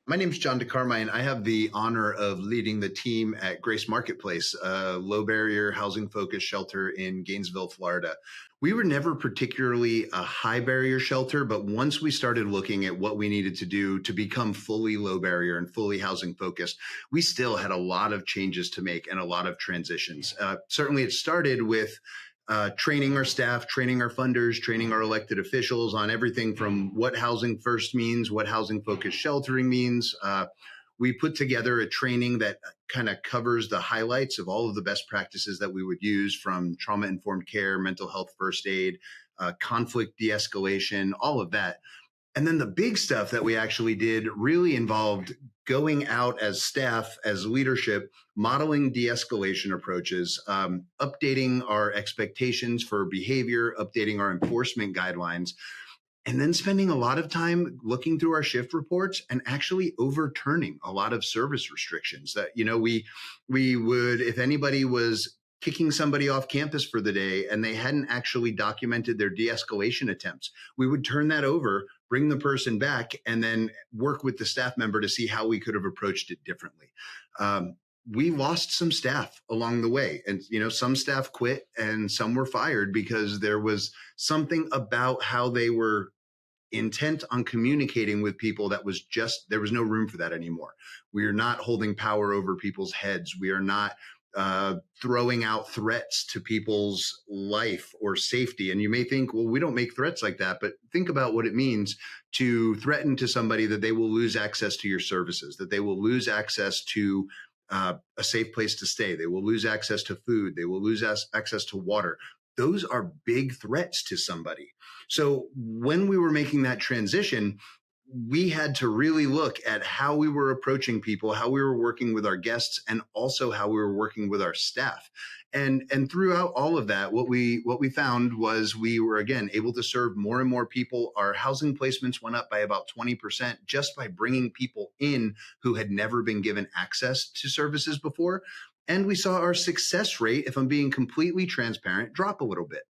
My name is John DeCarmine. I have the honor of leading the team at Grace Marketplace, a low barrier housing focused shelter in Gainesville, Florida. We were never particularly a high barrier shelter, but once we started looking at what we needed to do to become fully low barrier and fully housing focused, we still had a lot of changes to make and a lot of transitions. Certainly it started with training our staff, training our funders, training our elected officials on everything from what housing first means, what housing focused sheltering means. We put together a training that kind of covers the highlights of all of the best practices that we would use, from trauma informed care, mental health first aid, conflict de-escalation, all of that. And then the big stuff that we actually did really involved going out as staff, as leadership, modeling de-escalation approaches, updating our expectations for behavior, updating our enforcement guidelines, and then spending a lot of time looking through our shift reports and actually overturning a lot of service restrictions that, we would, if anybody was kicking somebody off campus for the day and they hadn't actually documented their de-escalation attempts, we would turn that over, bring the person back, and then work with the staff member to see how we could have approached it differently. We lost some staff along the way, and some staff quit and some were fired because there was something about how they were intent on communicating with people that was just, there was no room for that anymore. We are not holding power over people's heads. We are not throwing out threats to people's life or safety. And you may think, well, we don't make threats like that, but think about what it means to threaten to somebody that they will lose access to your services, that they will lose access to a safe place to stay. They will lose access to food. They will lose access to water. Those are big threats to somebody. So when we were making that transition, we had to really look at how we were approaching people, how we were working with our guests, and also how we were working with our staff. And throughout all of that, what we found was we were, again, able to serve more and more people. Our housing placements went up by about 20% just by bringing people in who had never been given access to services before. And we saw our success rate, if I'm being completely transparent, drop a little bit.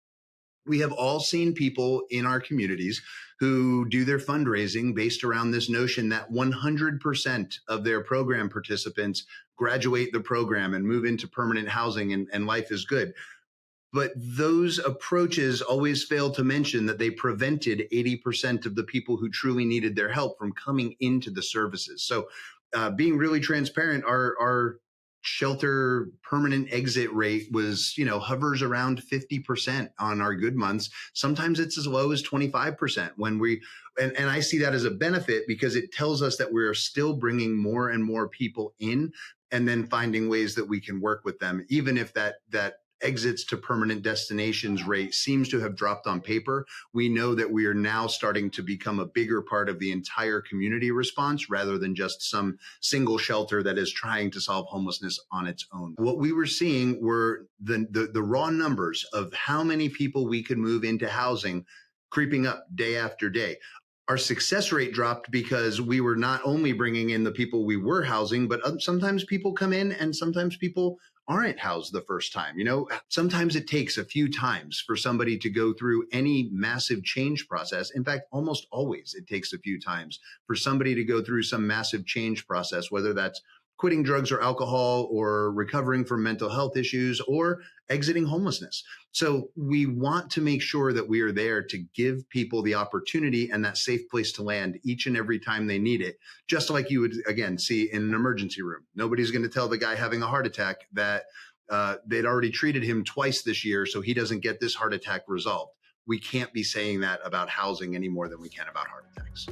We have all seen people in our communities who do their fundraising based around this notion that 100% of their program participants graduate the program and move into permanent housing and life is good. But those approaches always fail to mention that they prevented 80% of the people who truly needed their help from coming into the services. So being really transparent, our shelter permanent exit rate was, hovers around 50% on our good months. Sometimes it's as low as 25% when and I see that as a benefit because it tells us that we're still bringing more and more people in and then finding ways that we can work with them, even if that exits to permanent destinations rate seems to have dropped on paper. We know that we are now starting to become a bigger part of the entire community response rather than just some single shelter that is trying to solve homelessness on its own. What we were seeing were the raw numbers of how many people we could move into housing creeping up day after day. Our success rate dropped because we were not only bringing in the people we were housing, but sometimes people come in and sometimes people aren't housed the first time. Sometimes it takes a few times for somebody to go through any massive change process. In fact, almost always it takes a few times for somebody to go through some massive change process, whether that's quitting drugs or alcohol or recovering from mental health issues or exiting homelessness. So we want to make sure that we are there to give people the opportunity and that safe place to land each and every time they need it, just like you would, again, see in an emergency room. Nobody's going to tell the guy having a heart attack that they'd already treated him twice this year, so he doesn't get this heart attack resolved. We can't be saying that about housing any more than we can about heart attacks.